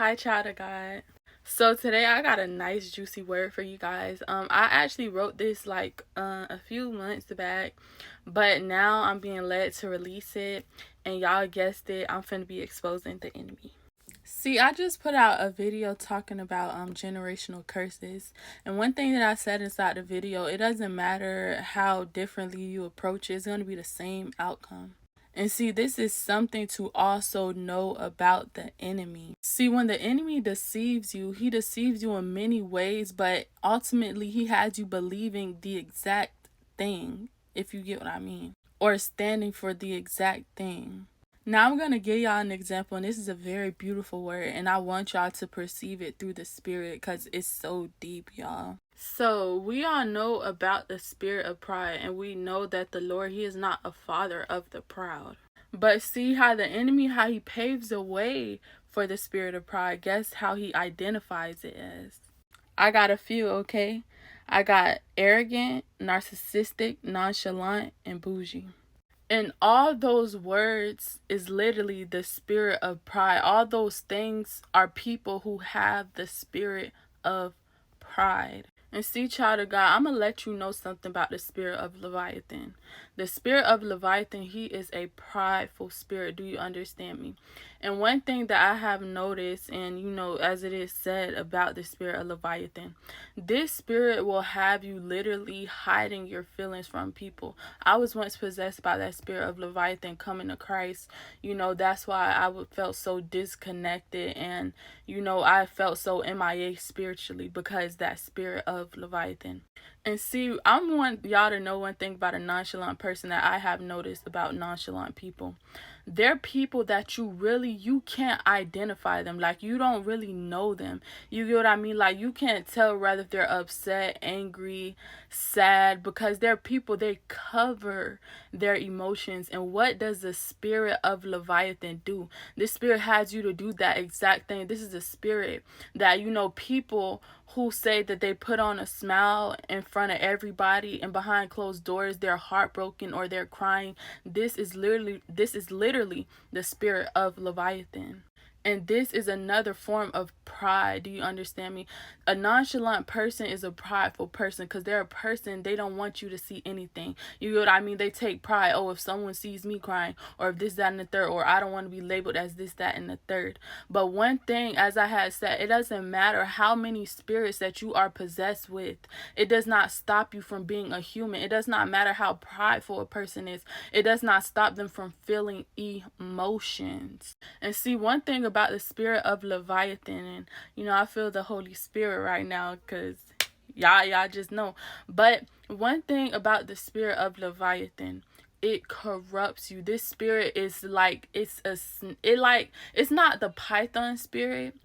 Hi, child of God. So today I got a nice juicy word for you guys. I actually wrote this like a few months back, but now I'm being led to release it, and y'all guessed it, I'm finna be exposing the enemy. See, I just put out a video talking about generational curses. And one thing that I said inside the video, it doesn't matter how differently you approach it, it's going to be the same outcome. And see, this is something to also know about the enemy. See, when the enemy deceives you, he deceives you in many ways, but ultimately he has you believing the exact thing, if you get what I mean, or standing for the exact thing. Now I'm going to give y'all an example, and this is a very beautiful word, and I want y'all to perceive it through the spirit because it's so deep, y'all. So we all know about the spirit of pride, and we know that the Lord, he is not a father of the proud. But see how the enemy, how he paves the way for the spirit of pride. Guess how he identifies it as? I got a few, okay? I got arrogant, narcissistic, nonchalant, and bougie. And all those words is literally the spirit of pride. All those things are people who have the spirit of pride. And see, child of God, I'm going to let you know something about the spirit of Leviathan. The spirit of Leviathan, he is a prideful spirit. Do you understand me? And one thing that I have noticed, and you know, as it is said about the spirit of Leviathan, this spirit will have you literally hiding your feelings from people. I was once possessed by that spirit of Leviathan coming to Christ. You know, that's why I felt so disconnected, and you know, I felt so MIA spiritually because that spirit of Leviathan. And see, I want y'all to know one thing about a nonchalant person that I have noticed about nonchalant people. They're people that you can't identify them. Like, you don't really know them. You get what I mean? Like, you can't tell whether they're upset, angry, sad, because they're people, they cover their emotions. And what does the spirit of Leviathan do? This spirit has you to do that exact thing. This is a spirit that, you know, people who say that they put on a smile in front of everybody and behind closed doors they're heartbroken or they're crying. This is literally the spirit of Leviathan. And this is another form of pride. Do you understand me? A nonchalant person is a prideful person because they're a person, they don't want you to see anything. You know what I mean? They take pride. Oh, if someone sees me crying, or if this, that, and the third, or I don't want to be labeled as this, that, and the third. But one thing, as I had said, it doesn't matter how many spirits that you are possessed with. It does not stop you from being a human. It does not matter how prideful a person is. It does not stop them from feeling emotions. And see, one thing about the spirit of Leviathan, and you know, I feel the Holy Spirit right now because y'all just know. But one thing about the spirit of Leviathan, it corrupts you. This spirit is like, it's not the Python spirit,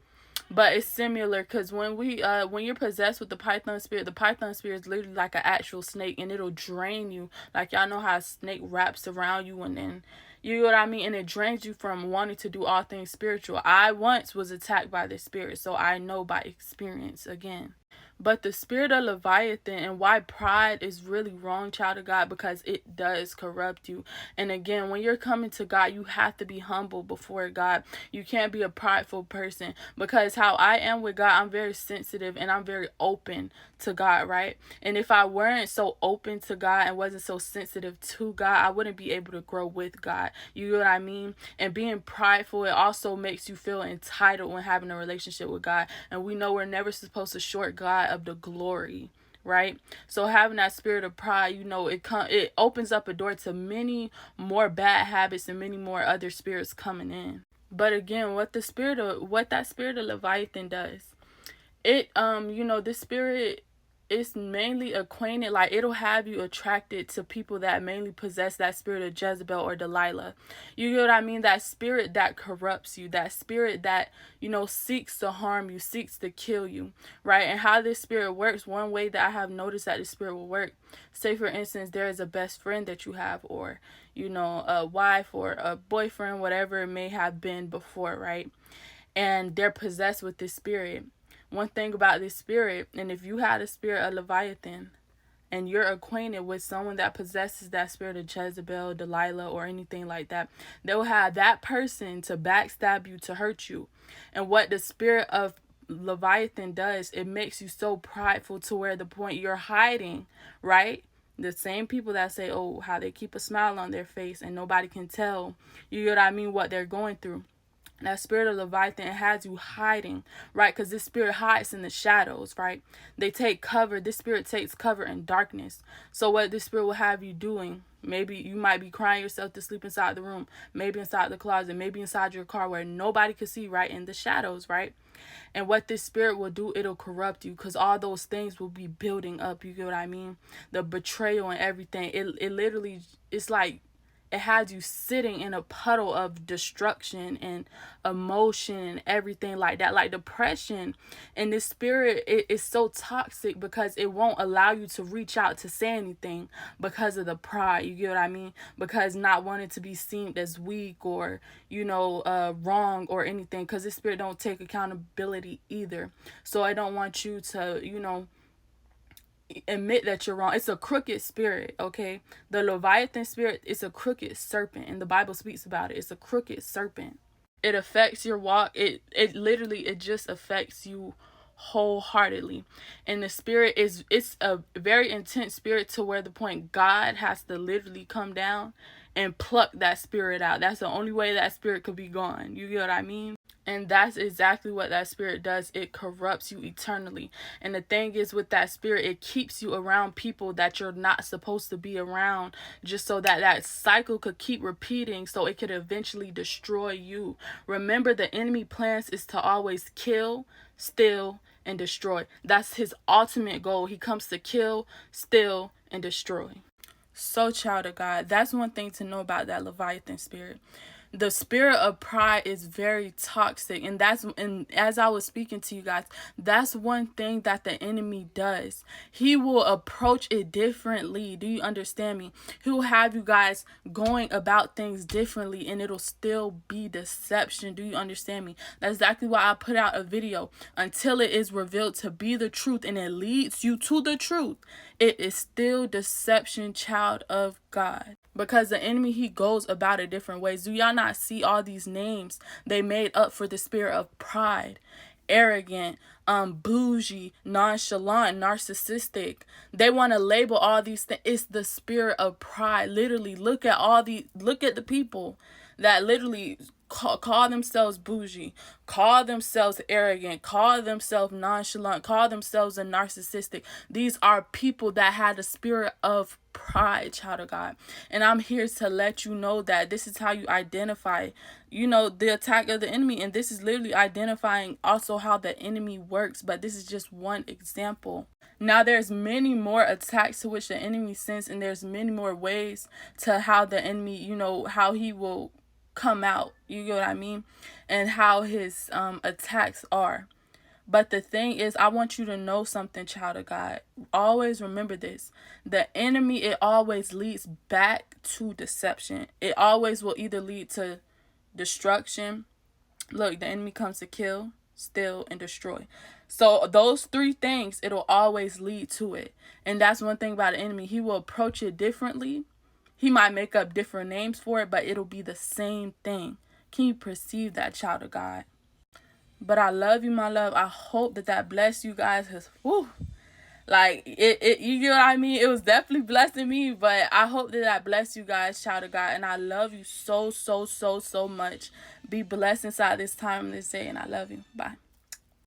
but it's similar because when you're possessed with the Python spirit is literally like an actual snake, and it'll drain you. Like, y'all know how a snake wraps around you, and then you know what I mean? And it drains you from wanting to do all things spiritual. I once was attacked by this spirit, so I know by experience again. But the spirit of Leviathan, and why pride is really wrong, child of God, because it does corrupt you. And again, when you're coming to God, you have to be humble before God. You can't be a prideful person, because how I am with God, I'm very sensitive and I'm very open to God, right? And if I weren't so open to God and wasn't so sensitive to God, I wouldn't be able to grow with God. You know what I mean? And being prideful, it also makes you feel entitled when having a relationship with God. And we know we're never supposed to short God of the glory, right? So having that spirit of pride, you know, it opens up a door to many more bad habits and many more other spirits coming in. But again, what that spirit of Leviathan does, it you know, this spirit is mainly acquainted, like, it'll have you attracted to people that mainly possess that spirit of Jezebel or Delilah. You know what I mean? That spirit that corrupts you, that spirit that, you know, seeks to harm you, seeks to kill you, right? And how this spirit works, one way that I have noticed that the spirit will work, say for instance, there is a best friend that you have, or, you know, a wife or a boyfriend, whatever it may have been before, right? And they're possessed with this spirit. One thing about this spirit, and if you had a spirit of Leviathan, and you're acquainted with someone that possesses that spirit of Jezebel, Delilah, or anything like that, they'll have that person to backstab you, to hurt you. And what the spirit of Leviathan does, it makes you so prideful to where the point you're hiding, right? The same people that say, oh, how they keep a smile on their face and nobody can tell, you get what I mean, what they're going through. That spirit of Leviathan has you hiding, right? Because this spirit hides in the shadows, right? They take cover. This spirit takes cover in darkness. So what this spirit will have you doing, maybe you might be crying yourself to sleep inside the room, maybe inside the closet, maybe inside your car where nobody can see, right? In the shadows, right? And what this spirit will do, it'll corrupt you, because all those things will be building up. You get what I mean? The betrayal and everything. It literally, it's like, it has you sitting in a puddle of destruction and emotion and everything like that, like depression. And this spirit, it is so toxic because it won't allow you to reach out to say anything because of the pride. You get what I mean? Because not wanting to be seen as weak or, wrong or anything, because this spirit don't take accountability either. So I don't want you to, admit that you're wrong. It's a crooked spirit, okay? The Leviathan spirit is a crooked serpent, and the Bible speaks about it. It's a crooked serpent. It affects your walk. It literally, it just affects you wholeheartedly. And the spirit it's a very intense spirit to where the point God has to literally come down and pluck that spirit out. That's the only way that spirit could be gone. You get what I mean? And that's exactly what that spirit does. It corrupts you eternally. And the thing is, with that spirit, it keeps you around people that you're not supposed to be around, just so that that cycle could keep repeating, so it could eventually destroy you. Remember, the enemy plans is to always kill, steal, and destroy. That's his ultimate goal. He comes to kill, steal, and destroy. So, child of God, that's one thing to know about that Leviathan spirit. The spirit of pride is very toxic, and as I was speaking to you guys, that's one thing that the enemy does. He will approach it differently. Do you understand me? He will have you guys going about things differently, and it'll still be deception. Do you understand me? That's exactly why I put out a video, until it is revealed to be the truth and it leads you to the truth. It is still deception, child of God. Because the enemy, he goes about it different ways. Do y'all not see all these names they made up for the spirit of pride? Arrogant, bougie, nonchalant, narcissistic. They want to label all these things. It's the spirit of pride. Literally, look at the people that literally call themselves bougie, call themselves arrogant, call themselves nonchalant, call themselves a narcissistic. These are people that had a spirit of pride, child of God. And I'm here to let you know that this is how you identify, the attack of the enemy. And this is literally identifying also how the enemy works. But this is just one example. Now, there's many more attacks to which the enemy sends, and there's many more ways to how the enemy, how he will come out. You get what I mean? And how his attacks are. But the thing is, I want you to know something, child of God. Always remember this. The enemy, it always leads back to deception. It always will either lead to destruction. Look, the enemy comes to kill, steal, and destroy. So those three things, it'll always lead to it. And that's one thing about the enemy. He will approach it differently. He might make up different names for it, but it'll be the same thing. Can you perceive that, child of God? But I love you, my love. I hope that blessed you guys. Cause, like it, you get what I mean? It was definitely blessing me, but I hope that blessed you guys, child of God. And I love you so, so, so, so much. Be blessed inside this time, this day, and I love you. Bye.